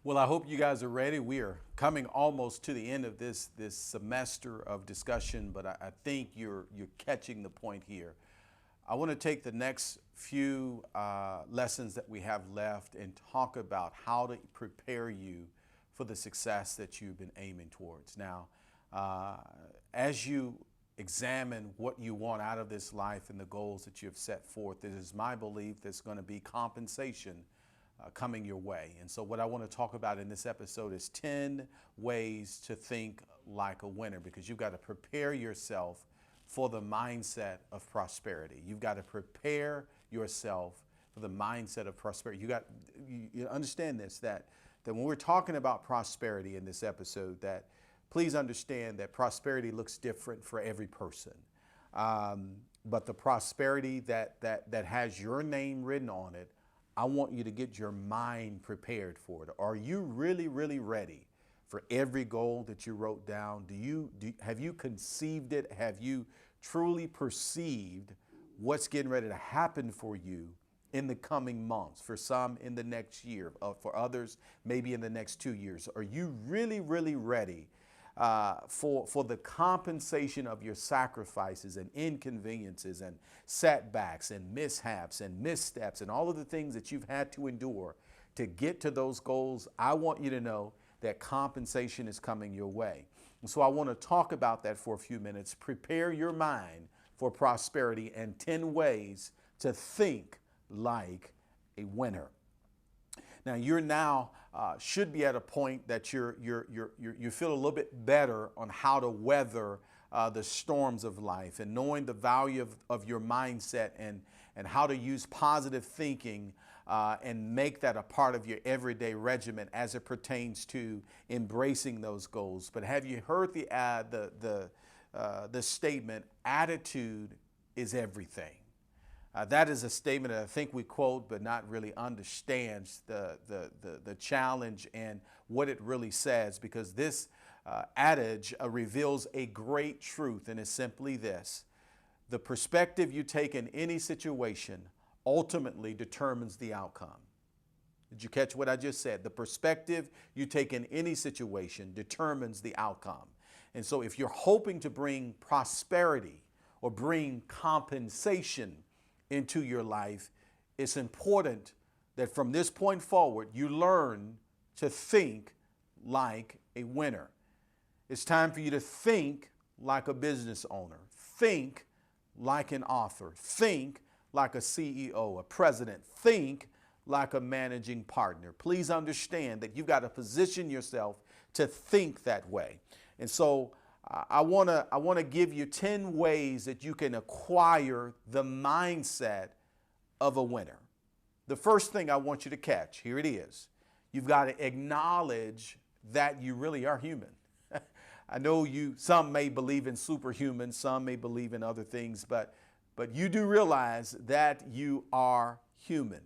Well, I hope you guys are ready. We are coming almost to the end of this semester of discussion, but I think you're catching the point here. I want to take the next few lessons that we have left and talk about how to prepare you for the success that you've been aiming towards. Now, as you examine what you want out of this life and the goals that you have set forth, it is my belief there's going to be compensation coming your way. And so what I want to talk about in this episode is 10 ways to think like a winner, because you've got to prepare yourself for the mindset of prosperity. You've got to prepare yourself for the mindset of prosperity. You understand this, that when we're talking about prosperity in this episode, that please understand that prosperity looks different for every person. But the prosperity that has your name written on it, I want you to get your mind prepared for it. Are you really, really ready for every goal that you wrote down? Have you conceived it? Have you truly perceived what's getting ready to happen for you in the coming months? For some, in the next year. For others, maybe in the next 2 years. Are you really, really ready for the compensation of your sacrifices and inconveniences and setbacks and mishaps and missteps and all of the things that you've had to endure to get to those goals? I want you to know that compensation is coming your way. And so I want to talk about that for a few minutes. Prepare your mind for prosperity and 10 ways to think like a winner. Now, you're now should be at a point that you feel a little bit better on how to weather the storms of life, and knowing the value of your mindset and how to use positive thinking and make that a part of your everyday regimen as it pertains to embracing those goals. But have you heard the statement, attitude is everything? That is a statement that I think we quote, but not really understands the challenge and what it really says, because this adage reveals a great truth, and it's simply this: the perspective you take in any situation ultimately determines the outcome. Did you catch what I just said? The perspective you take in any situation determines the outcome. And so if you're hoping to bring prosperity or bring compensation into your life, it's important that from this point forward, you learn to think like a winner. It's time for you to think like a business owner. Think like an author. Think like a CEO, a president. Think like a managing partner. Please understand that you've got to position yourself to think that way. And so I want to give you 10 ways that you can acquire the mindset of a winner. The first thing I want you to catch, here it is. You've got to acknowledge that you really are human. I know some may believe in superhuman, some may believe in other things, but you do realize that you are human.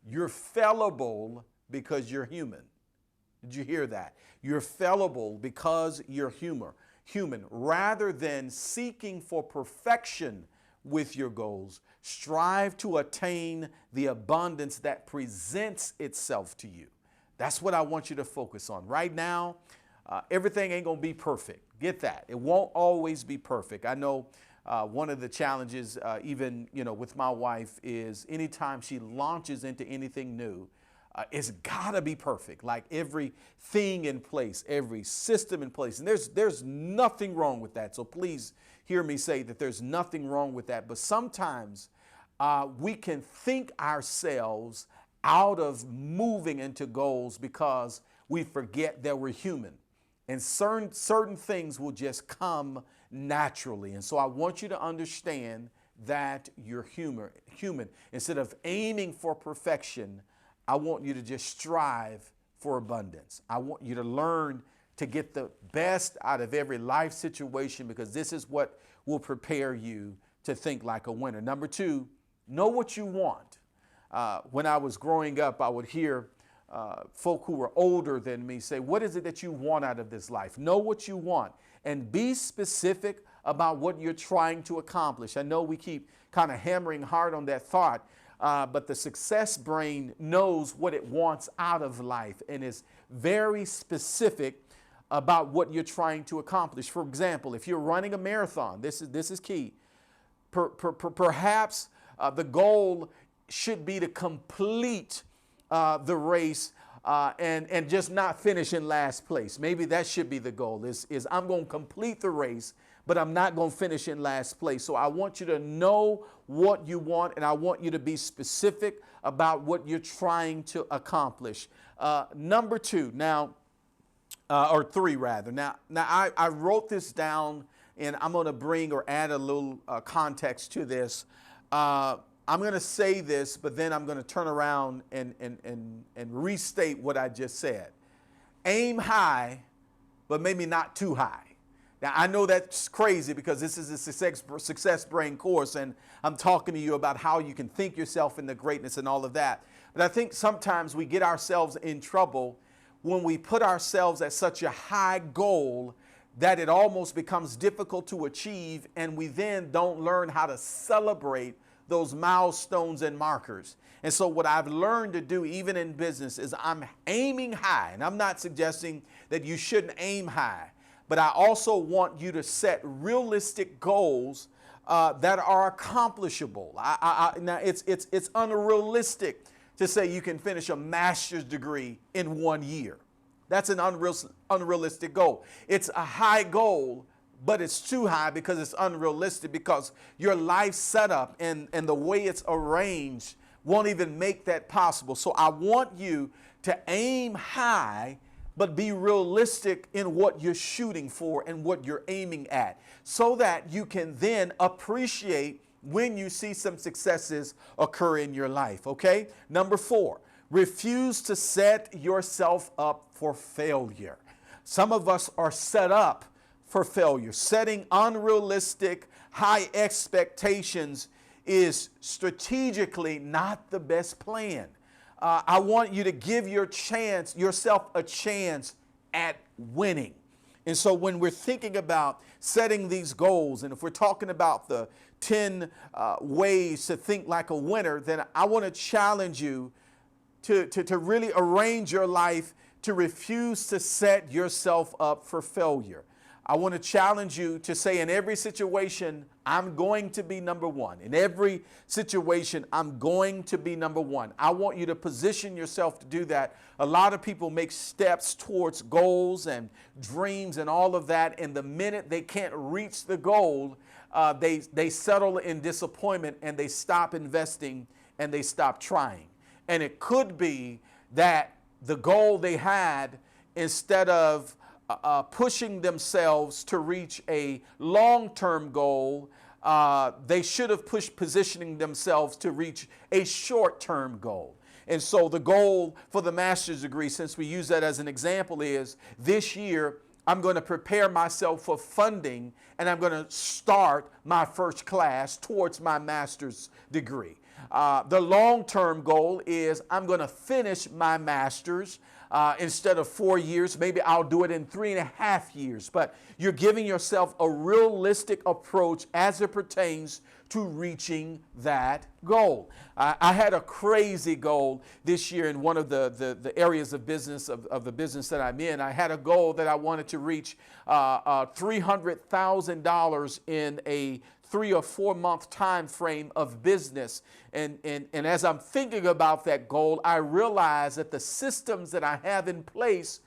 You're fallible because you're human. Did you hear that? You're fallible because you're human. Rather than seeking for perfection with your goals, strive to attain the abundance that presents itself to you. That's what I want you to focus on. Right now, everything ain't going to be perfect. Get that. It won't always be perfect. I know one of the challenges, even with my wife, is anytime she launches into anything new, it's got to be perfect, like everything in place, every system in place. And there's nothing wrong with that. So please hear me say that there's nothing wrong with that. But sometimes we can think ourselves out of moving into goals because we forget that we're human. And certain things will just come naturally. And so I want you to understand that you're human. Instead of aiming for perfection, I want you to just strive for abundance. I want you to learn to get the best out of every life situation, because this is what will prepare you to think like a winner. Number two, know what you want. When I was growing up, I would hear folk who were older than me say, what is it that you want out of this life? Know what you want and be specific about what you're trying to accomplish. I know we keep kind of hammering hard on that thought, but the success brain knows what it wants out of life and is very specific about what you're trying to accomplish. For example, if you're running a marathon, this is key. Perhaps the goal should be to complete the race and just not finish in last place. Maybe that should be the goal is I'm going to complete the race, but I'm not going to finish in last place. So I want you to know what you want, and I want you to be specific about what you're trying to accomplish. Number two, now, or three rather. Now I wrote this down, and I'm going to bring or add a little context to this. I'm going to say this, but then I'm going to turn around and restate what I just said. Aim high, but maybe not too high. Now, I know that's crazy because this is a success brain course, and I'm talking to you about how you can think yourself into greatness and all of that. But I think sometimes we get ourselves in trouble when we put ourselves at such a high goal that it almost becomes difficult to achieve, and we then don't learn how to celebrate those milestones and markers. And so what I've learned to do, even in business, is I'm aiming high. And I'm not suggesting that you shouldn't aim high, but I also want you to set realistic goals that are accomplishable. Now, it's unrealistic to say you can finish a master's degree in 1 year. That's an unrealistic goal. It's a high goal, but it's too high because it's unrealistic, because your life setup and the way it's arranged won't even make that possible. So I want you to aim high, but be realistic in what you're shooting for and what you're aiming at, so that you can then appreciate when you see some successes occur in your life, okay? Number four, refuse to set yourself up for failure. Some of us are set up for failure. Setting unrealistic, high expectations is strategically not the best plan. I want you to give yourself a chance at winning. And so when we're thinking about setting these goals, and if we're talking about the 10 ways to think like a winner, then I want to challenge you to really arrange your life to refuse to set yourself up for failure. I want to challenge you to say, in every situation, I'm going to be number one. In every situation, I'm going to be number one. I want you to position yourself to do that. A lot of people make steps towards goals and dreams and all of that, and the minute they can't reach the goal, they settle in disappointment, and they stop investing, and they stop trying. And it could be that the goal they had, instead of pushing themselves to reach a long-term goal, they should have positioning themselves to reach a short-term goal. And so the goal for the master's degree, since we use that as an example, is this year I'm going to prepare myself for funding, and I'm going to start my first class towards my master's degree. The long-term goal is I'm going to finish my master's. Instead of 4 years, maybe I'll do it in 3.5 years. But you're giving yourself a realistic approach as it pertains to reaching that goal. I had a crazy goal this year in one of the areas of business, of the business that I'm in. I had a goal that I wanted to reach $300,000 in a 3 or 4 month time frame of business. And as I'm thinking about that goal, I realize that the systems that I have in place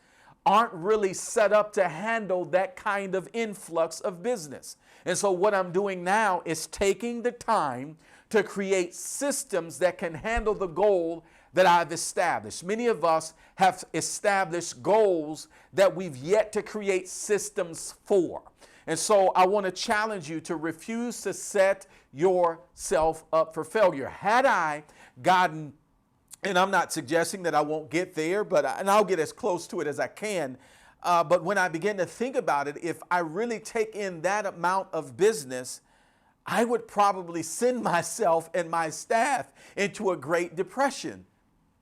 aren't really set up to handle that kind of influx of business. And so what I'm doing now is taking the time to create systems that can handle the goal that I've established. Many of us have established goals that we've yet to create systems for. And so I want to challenge you to refuse to set yourself up for failure. Had I gotten, and I'm not suggesting that I won't get there, and I'll get as close to it as I can. But when I begin to think about it, if I really take in that amount of business, I would probably send myself and my staff into a Great Depression.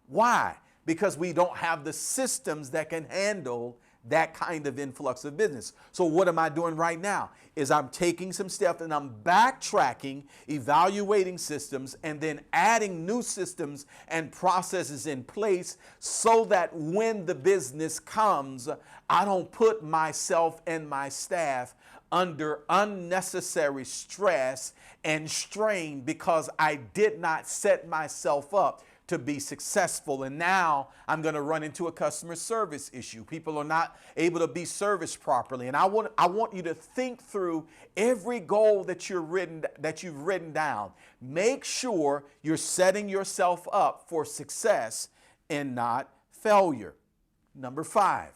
Why? Because we don't have the systems that can handle that kind of influx of business. So what am I doing right now? Is I'm taking some steps and I'm backtracking, evaluating systems, and then adding new systems and processes in place so that when the business comes, I don't put myself and my staff under unnecessary stress and strain because I did not set myself up to be successful. And now I'm going to run into a customer service issue. People are not able to be serviced properly. And I want you to think through every goal that you've written down. Make sure you're setting yourself up for success and not failure. Number 5,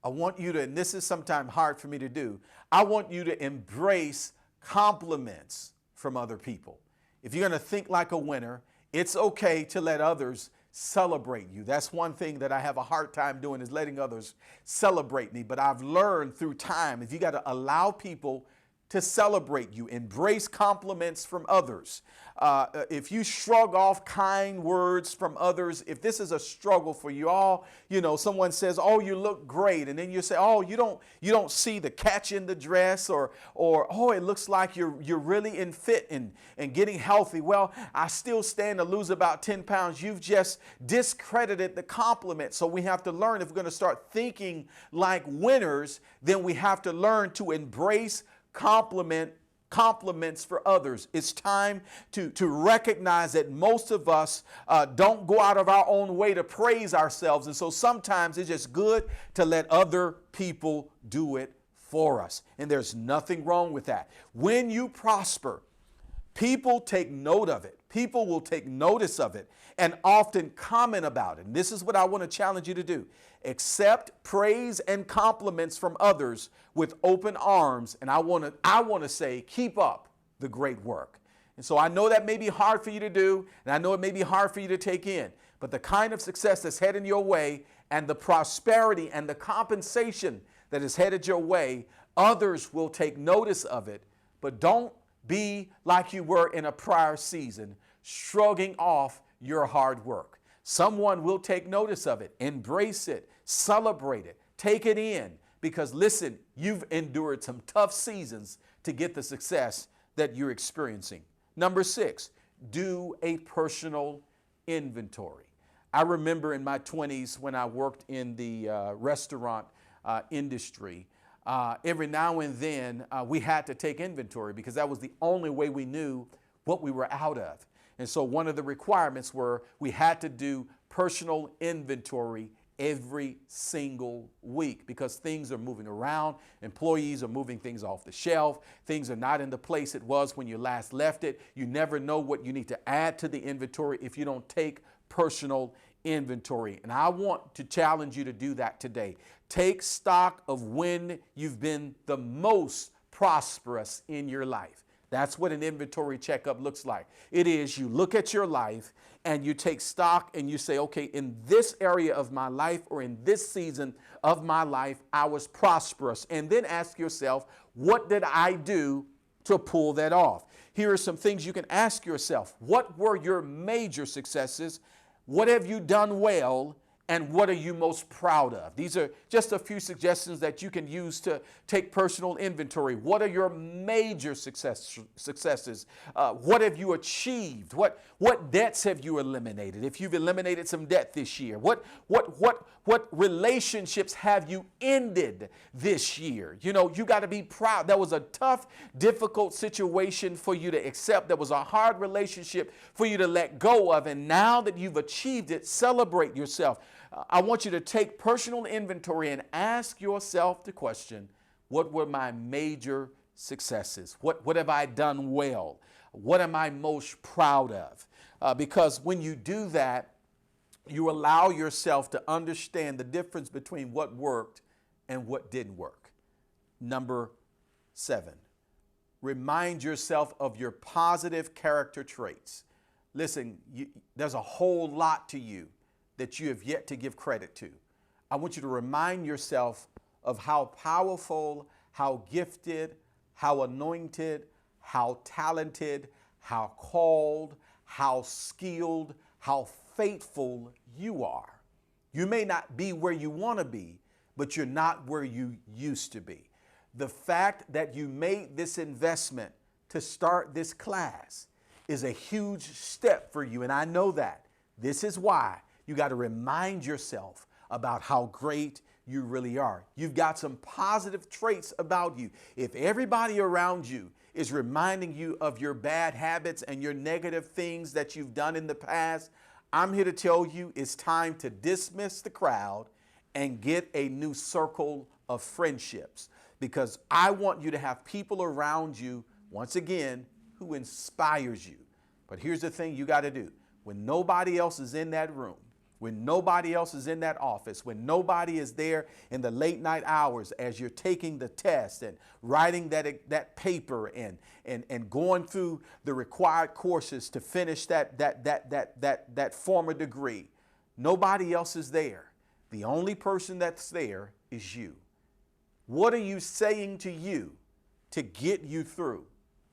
I want you to, and this is sometimes hard for me to do, I want you to embrace compliments from other people. If you're going to think like a winner, it's okay to let others celebrate you. That's one thing that I have a hard time doing, is letting others celebrate me. But I've learned through time, if you got to allow people to celebrate you, embrace compliments from others. If you shrug off kind words from others, if this is a struggle for you all, someone says, "Oh, you look great," and then you say, "Oh, you don't see the catch in the dress," or "Oh, it looks like you're really in fit and getting healthy." Well, I still stand to lose about 10 pounds. You've just discredited the compliment. So we have to learn, if we're going to start thinking like winners, then we have to learn to embrace compliments for others. It's time to recognize that most of us don't go out of our own way to praise ourselves. And so sometimes it's just good to let other people do it for us. And there's nothing wrong with that. When you prosper, people take note of it. People will take notice of it and often comment about it. And this is what I want to challenge you to do. Accept praise and compliments from others with open arms. And I want to say, keep up the great work. And so I know that may be hard for you to do, and I know it may be hard for you to take in, but the kind of success that's heading your way and the prosperity and the compensation that is headed your way, others will take notice of it. But don't be like you were in a prior season, shrugging off your hard work. Someone will take notice of it, embrace it, celebrate it, take it in, because listen, you've endured some tough seasons to get the success that you're experiencing. Number 6, do a personal inventory. I remember in my 20s when I worked in the restaurant industry, every now and then we had to take inventory because that was the only way we knew what we were out of. And so one of the requirements were we had to do personal inventory every single week because things are moving around. Employees are moving things off the shelf. Things are not in the place it was when you last left it. You never know what you need to add to the inventory if you don't take personal inventory. And I want to challenge you to do that today. Take stock of when you've been the most prosperous in your life. That's what an inventory checkup looks like. It is you look at your life and you take stock and you say, okay, in this area of my life or in this season of my life, I was prosperous. And then ask yourself, what did I do to pull that off? Here are some things you can ask yourself. What were your major successes? What have you done well? And what are you most proud of? These are just a few suggestions that you can use to take personal inventory. What are your major successes? What have you achieved? What debts have you eliminated? If you've eliminated some debt this year, what relationships have you ended this year? You got to be proud. That was a tough, difficult situation for you to accept. That was a hard relationship for you to let go of. And now that you've achieved it, celebrate yourself. I want you to take personal inventory and ask yourself the question, what were my major successes? What have I done well? What am I most proud of? Because when you do that, you allow yourself to understand the difference between what worked and what didn't work. Number 7, remind yourself of your positive character traits. Listen, there's a whole lot to you that you have yet to give credit to. I want you to remind yourself of how powerful, how gifted, how anointed, how talented, how called, how skilled, how faithful you are. You may not be where you want to be, but you're not where you used to be. The fact that you made this investment to start this class is a huge step for you. And I know that. This is why you got to remind yourself about how great you really are. You've got some positive traits about you. If everybody around you is reminding you of your bad habits and your negative things that you've done in the past, I'm here to tell you it's time to dismiss the crowd and get a new circle of friendships, because I want you to have people around you, once again, who inspires you. But here's the thing you got to do. When nobody else is in that room, when nobody else is in that office, when nobody is there in the late night hours as you're taking the test and writing that paper and going through the required courses to finish that former degree, nobody else is there. The only person that's there is you. What are you saying to you to get you through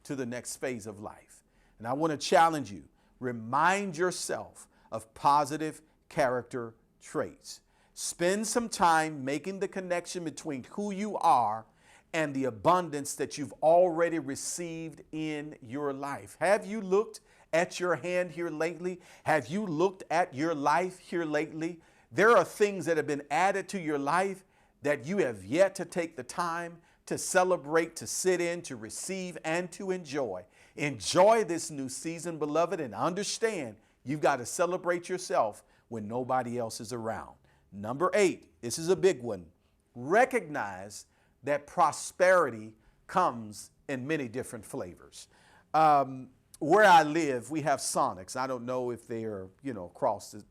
to the next phase of life? And I want to challenge you. Remind yourself of positive character traits. Spend some time making the connection between who you are and the abundance that you've already received in your life. Have you looked at your hand here lately? Have you looked at your life here lately? There are things that have been added to your life that you have yet to take the time to celebrate, to sit in, to receive, and to enjoy. Enjoy this new season, beloved, and understand you've got to celebrate yourself when nobody else is around. Number 8, this is a big one. Recognize that prosperity comes in many different flavors. Where I live, we have Sonics. I don't know if they are, across the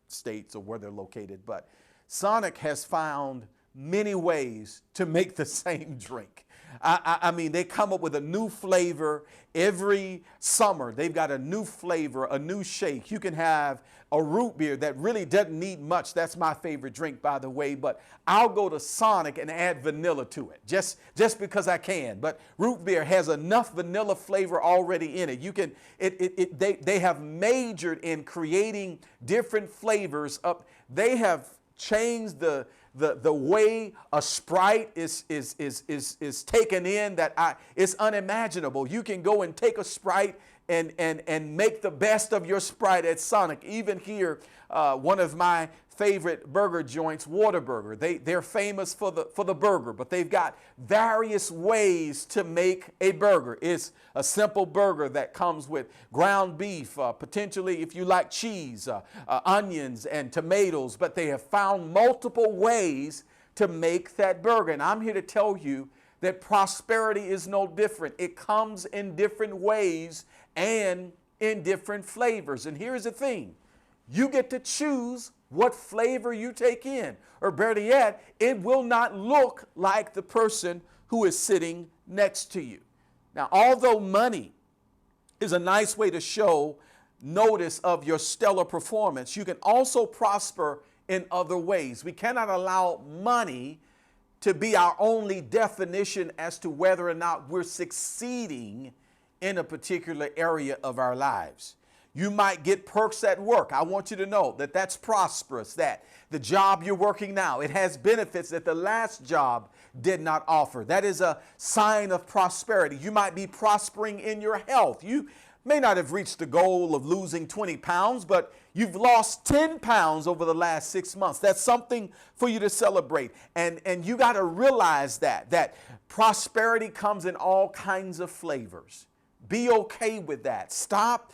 states or where they're located, but Sonic has found many ways to make the same drink. I mean, they come up with a new flavor every summer. They've got a new flavor, a new shake. You can have a root beer that really doesn't need much. That's my favorite drink, by the way, but I'll go to Sonic and add vanilla to it just because I can. But root beer has enough vanilla flavor already in it. They have majored in creating different flavors up. They have changed the way a Sprite is taken in that it's unimaginable. You can go and take a Sprite and make the best of your Sprite at Sonic. Even here, one of my favorite burger joints, Whataburger. They're famous for the burger, but they've got various ways to make a burger. It's a simple burger that comes with ground beef, potentially if you like cheese, onions and tomatoes, but they have found multiple ways to make that burger. And I'm here to tell you that prosperity is no different. It comes in different ways and in different flavors. And here's the thing. You get to choose what flavor you take in, or better yet, it will not look like the person who is sitting next to you. Now, although money is a nice way to show notice of your stellar performance, you can also prosper in other ways. We cannot allow money to be our only definition as to whether or not we're succeeding in a particular area of our lives. You might get perks at work. I want you to know that that's prosperous, that the job you're working now, it has benefits that the last job did not offer. That is a sign of prosperity. You might be prospering in your health. You may not have reached the goal of losing 20 pounds, but you've lost 10 pounds over the last 6 months. That's something for you to celebrate. And you got to realize that prosperity comes in all kinds of flavors. Be okay with that. Stop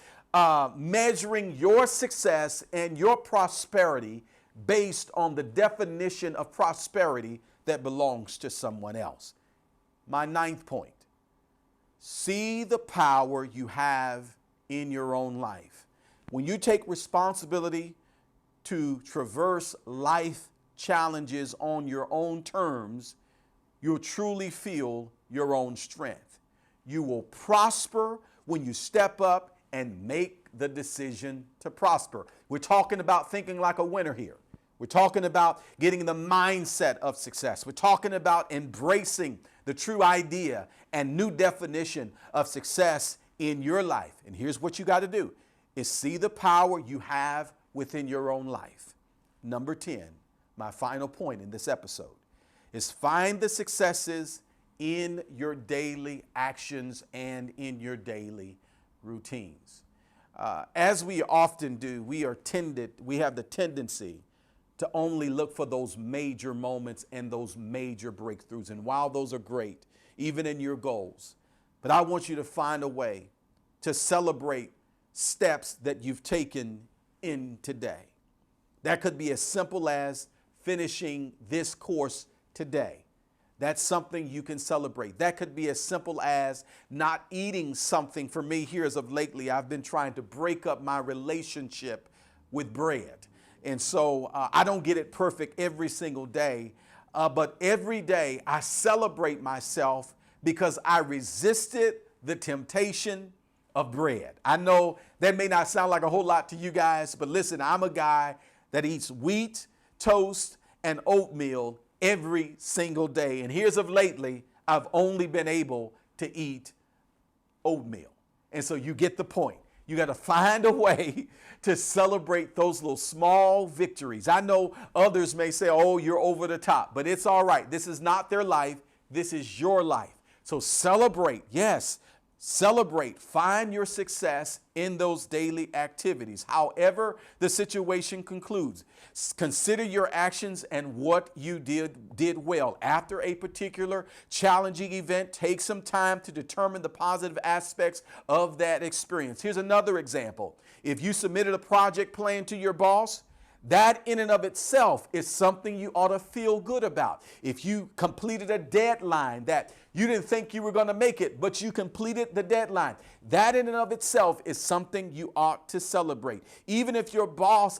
measuring your success and your prosperity based on the definition of prosperity that belongs to someone else. My 9th point, see the power you have in your own life. When you take responsibility to traverse life challenges on your own terms, you'll truly feel your own strength. You will prosper when you step up and make the decision to prosper. We're talking about thinking like a winner here. We're talking about getting the mindset of success. We're talking about embracing the true idea and new definition of success in your life. And here's what you got to do is see the power you have within your own life. Number 10, my final point in this episode. is find the successes in your daily actions and in your daily routines. As we often do, we have the tendency to only look for those major moments and those major breakthroughs. And while those are great, even in your goals, but I want you to find a way to celebrate steps that you've taken in today. That could be as simple as finishing this course today. That's something you can celebrate. That could be as simple as not eating something. For me, here as of lately, I've been trying to break up my relationship with bread. And so I don't get it perfect every single day, but every day I celebrate myself because I resisted the temptation of bread. I know that may not sound like a whole lot to you guys, but listen, I'm a guy that eats wheat, toast, and oatmeal every single day. And here's of lately, I've only been able to eat oatmeal. And so you get the point. You got to find a way to celebrate those little small victories. I know others may say, oh, you're over the top, but it's all right. This is not their life. This is your life. So celebrate. Yes, celebrate. Find your success in those daily activities. However the situation concludes, consider your actions and what you did well. After a particular challenging event, take some time to determine the positive aspects of that experience. Here's another example. If you submitted a project plan to your boss, that in and of itself is something you ought to feel good about. If you completed a deadline that you didn't think you were going to make it, but you completed the deadline, that in and of itself is something you ought to celebrate. Even if your boss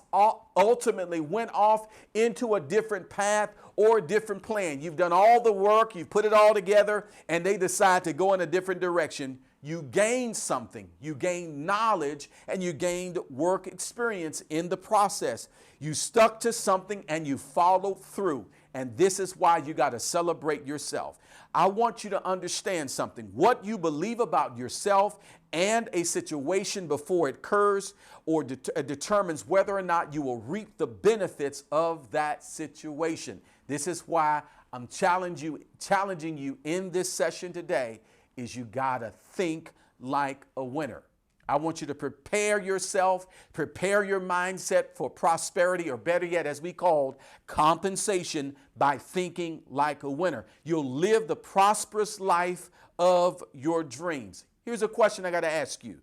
ultimately went off into a different path or a different plan, you've done all the work, you've put it all together, and they decide to go in a different direction, you gained something. You gained knowledge and you gained work experience in the process. You stuck to something and you followed through. And this is why you got to celebrate yourself. I want you to understand something. What you believe about yourself and a situation before it occurs or determines whether or not you will reap the benefits of that situation. This is why I'm challenging you in this session today is you gotta think like a winner. I want you to prepare yourself, prepare your mindset for prosperity, or better yet, as we called, compensation by thinking like a winner. You'll live the prosperous life of your dreams. Here's a question I gotta ask you.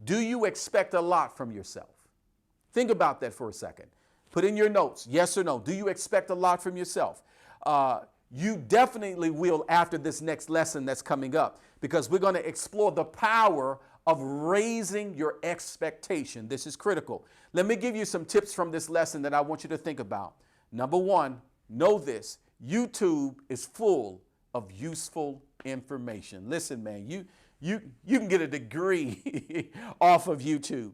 Do you expect a lot from yourself? Think about that for a second. Put in your notes, yes or no. Do you expect a lot from yourself? You definitely will after this next lesson that's coming up, because we're going to explore the power of raising your expectation. This is critical. Let me give you some tips from this lesson that I want you to think about. Number one, know this. YouTube is full of useful information. Listen, man, you can get a degree off of YouTube.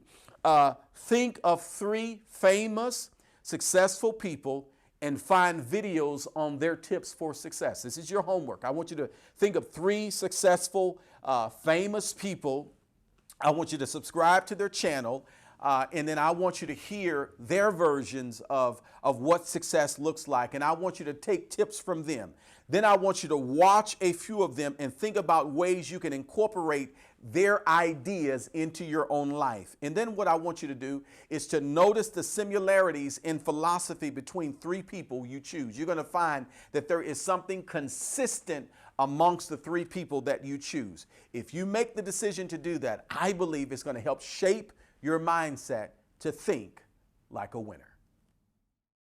Think of 3 famous, successful people and find videos on their tips for success. This is your homework. I want you to think of 3 successful, famous people. I want you to subscribe to their channel, and then I want you to hear their versions of what success looks like, and I want you to take tips from them. Then I want you to watch a few of them and think about ways you can incorporate their ideas into your own life. And then what I want you to do is to notice the similarities in philosophy between 3 people you choose. You're going to find that there is something consistent amongst the 3 people that you choose. If you make the decision to do that, I believe it's going to help shape your mindset to think like a winner.